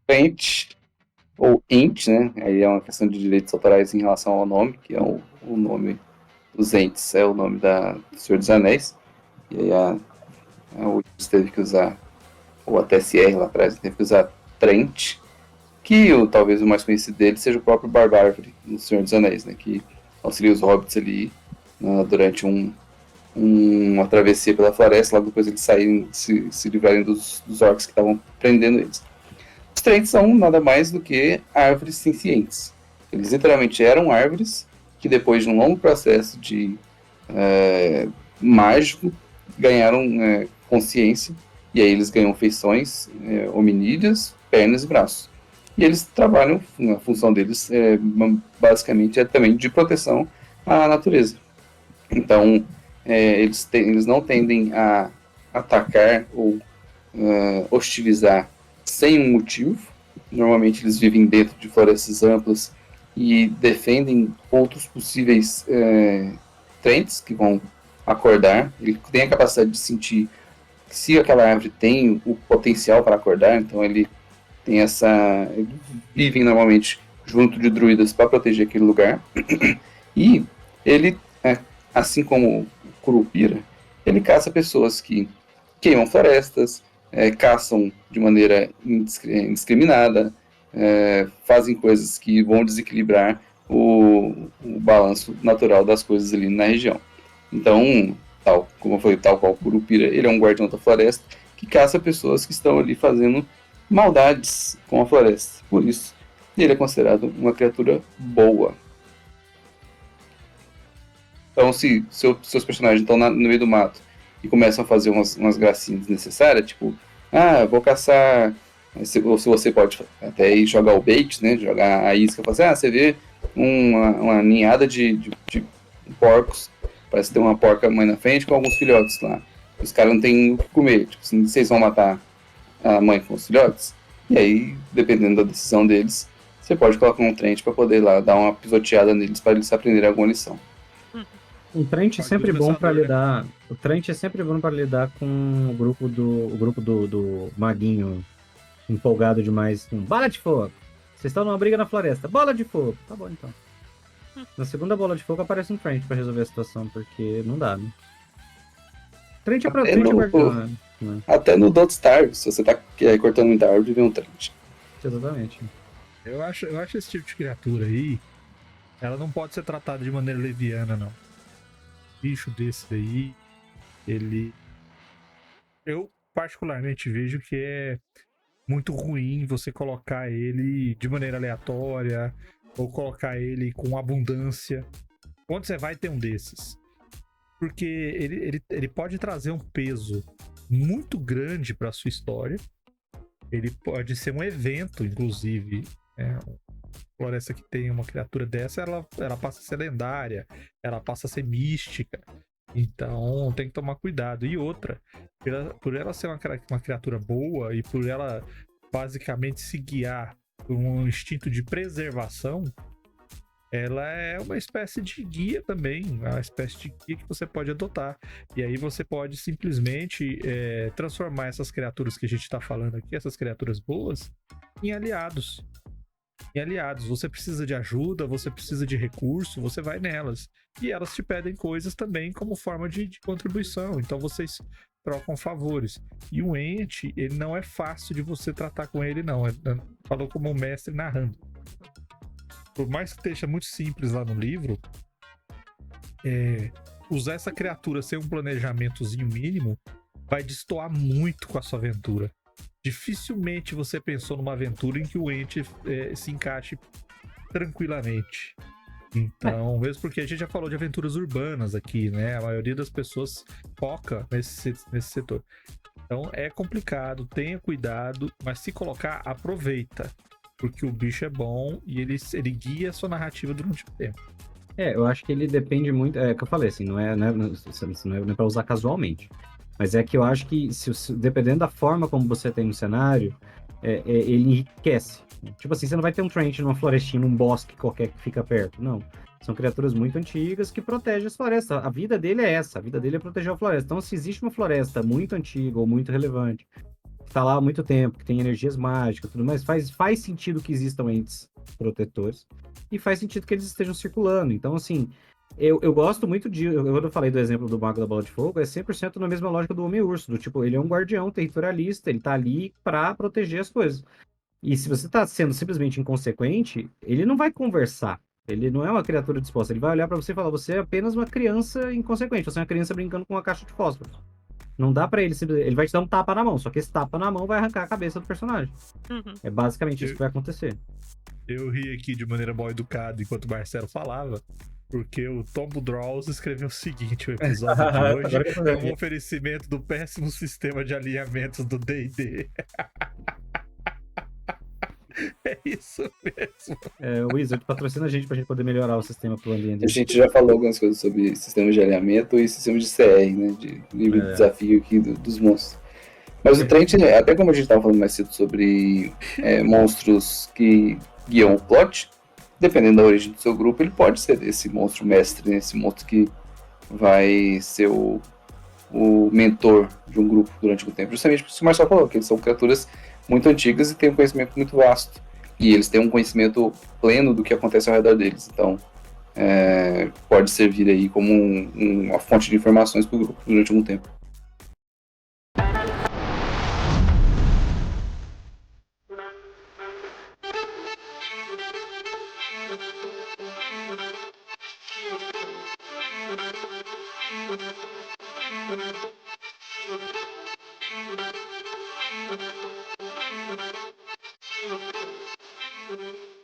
Ent, ou Ent, né? Aí é uma questão de direitos autorais em relação ao nome, que é o nome dos Ents, é o nome do Senhor dos Anéis. E aí a Williams teve que usar, ou a TSR lá atrás, teve que usar Trent, que talvez o mais conhecido dele seja o próprio Barbárvore, no Senhor dos Anéis, né? Que auxilia os hobbits ali durante uma travessia pela floresta, logo depois eles saírem, se livrarem dos orcs que estavam prendendo eles. Os Trents são nada mais do que árvores sencientes. Eles literalmente eram árvores que depois de um longo processo de mágico ganharam consciência e aí eles ganham feições hominídeas, pernas e braços. E eles trabalham, a função deles basicamente é também de proteção à natureza. Então, eles não tendem a atacar ou hostilizar sem um motivo. Normalmente eles vivem dentro de florestas amplas e defendem outros possíveis trentes que vão acordar. Ele tem a capacidade de sentir se aquela árvore tem o potencial para acordar, então ele tem essa. Eles vivem normalmente junto de druidas para proteger aquele lugar. E ele, assim como o Curupira, ele caça pessoas que queimam florestas, caçam de maneira indiscriminada, fazem coisas que vão desequilibrar o balanço natural das coisas ali na região. Então, como foi tal qual o Curupira, ele é um guardião da floresta que caça pessoas que estão ali fazendo maldades com a floresta. Por isso, ele é considerado uma criatura boa. Então, se seus personagens estão no meio do mato e começam a fazer umas gracinhas desnecessárias, tipo, vou caçar. Ou se você pode até ir jogar o bait, né? Jogar a isca, falar assim, você vê uma ninhada de porcos, parece ter uma porca mãe na frente com alguns filhotes lá. Os caras não têm o que comer, tipo, vocês vão matar a mãe com os filhotes? E aí, dependendo da decisão deles, você pode colocar um trente para poder lá dar uma pisoteada neles para eles aprenderem alguma lição. O Trent é sempre bom para lidar. O Trent é sempre bom para lidar com o grupo do maguinho empolgado demais com bola de fogo. Vocês estão numa briga na floresta. Bola de fogo. Tá bom então. Na segunda bola de fogo aparece um Trent para resolver a situação, porque não dá, né? Trent é pra Até Trent é no, guardião, né? até no Don't Starve, se você tá cortando muita árvore, vem um trente. Exatamente. Eu acho esse tipo de criatura aí, ela não pode ser tratada de maneira leviana, não. Bicho desse daí, ele... Eu particularmente vejo que é muito ruim você colocar ele de maneira aleatória ou colocar ele com abundância. Onde você vai ter um desses? Porque ele pode trazer um peso muito grande para sua história. Ele pode ser um evento, inclusive. Floresta que tem uma criatura dessa, ela passa a ser lendária, ela passa a ser mística. Então tem que tomar cuidado. E outra, por ela ser uma criatura boa e por ela basicamente se guiar por um instinto de preservação, ela é uma espécie de guia também, uma espécie de guia que você pode adotar. E aí você pode simplesmente transformar essas criaturas que a gente está falando aqui, essas criaturas boas, em aliados. Você precisa de ajuda, você precisa de recurso, você vai nelas. E elas te pedem coisas também como forma de contribuição. Então vocês trocam favores. E o ente, ele não é fácil de você tratar com ele, não. Falou como o mestre narrando. Por mais que esteja muito simples lá no livro, usar essa criatura sem um planejamentozinho mínimo vai destoar muito com a sua aventura. Dificilmente você pensou numa aventura em que o ente se encaixe tranquilamente. Então, mesmo porque a gente já falou de aventuras urbanas aqui, né? A maioria das pessoas foca nesse setor. Então é complicado, tenha cuidado, mas se colocar, aproveita. Porque o bicho é bom e ele guia a sua narrativa durante o tempo. Eu acho que ele depende muito. É que eu falei, assim, não é pra usar casualmente. Mas é que eu acho que, dependendo da forma como você tem no cenário, ele enriquece. Tipo assim, você não vai ter um Trent numa florestinha, num bosque qualquer que fica perto. Não. São criaturas muito antigas que protegem as florestas. A vida dele é essa. A vida dele é proteger a floresta. Então, se existe uma floresta muito antiga ou muito relevante, que tá lá há muito tempo, que tem energias mágicas e tudo mais, faz sentido que existam entes protetores e faz sentido que eles estejam circulando. Então, assim, eu gosto muito de. Quando eu falei do exemplo do Mago da Bola de Fogo, é 100% na mesma lógica do Homem-Urso, do tipo, ele é um guardião territorialista, ele tá ali pra proteger as coisas. E se você tá sendo simplesmente inconsequente, ele não vai conversar. Ele não é uma criatura disposta. Ele vai olhar pra você e falar: você é apenas uma criança inconsequente. Você é uma criança brincando com uma caixa de fósforo. Não dá pra ele. Ele vai te dar um tapa na mão. Só que esse tapa na mão vai arrancar a cabeça do personagem. Uhum. É basicamente isso Eu- que vai acontecer. Eu ri aqui de maneira mal educada enquanto o Marcelo falava, porque o Tombo Draws escreveu o seguinte: o episódio de hoje Agora que eu tô é vendo. um oferecimento do péssimo sistema de alinhamentos do D&D. É isso mesmo. O Wizard patrocina a gente pra gente poder melhorar o sistema pro ambiente. A gente já falou algumas coisas sobre sistema de alinhamento e sistema de CR, né? De nível de desafio aqui dos monstros. Mas o Trent, até como a gente estava falando mais cedo sobre monstros que guiam o plot, dependendo da origem do seu grupo, ele pode ser esse monstro mestre, né? Esse monstro que vai ser o mentor de um grupo durante o tempo. Justamente por isso que o Marcelo falou, que eles são criaturas muito antigas e têm um conhecimento muito vasto. E eles têm um conhecimento pleno do que acontece ao redor deles. Então, pode servir aí como uma fonte de informações para o grupo durante algum tempo. Uhum.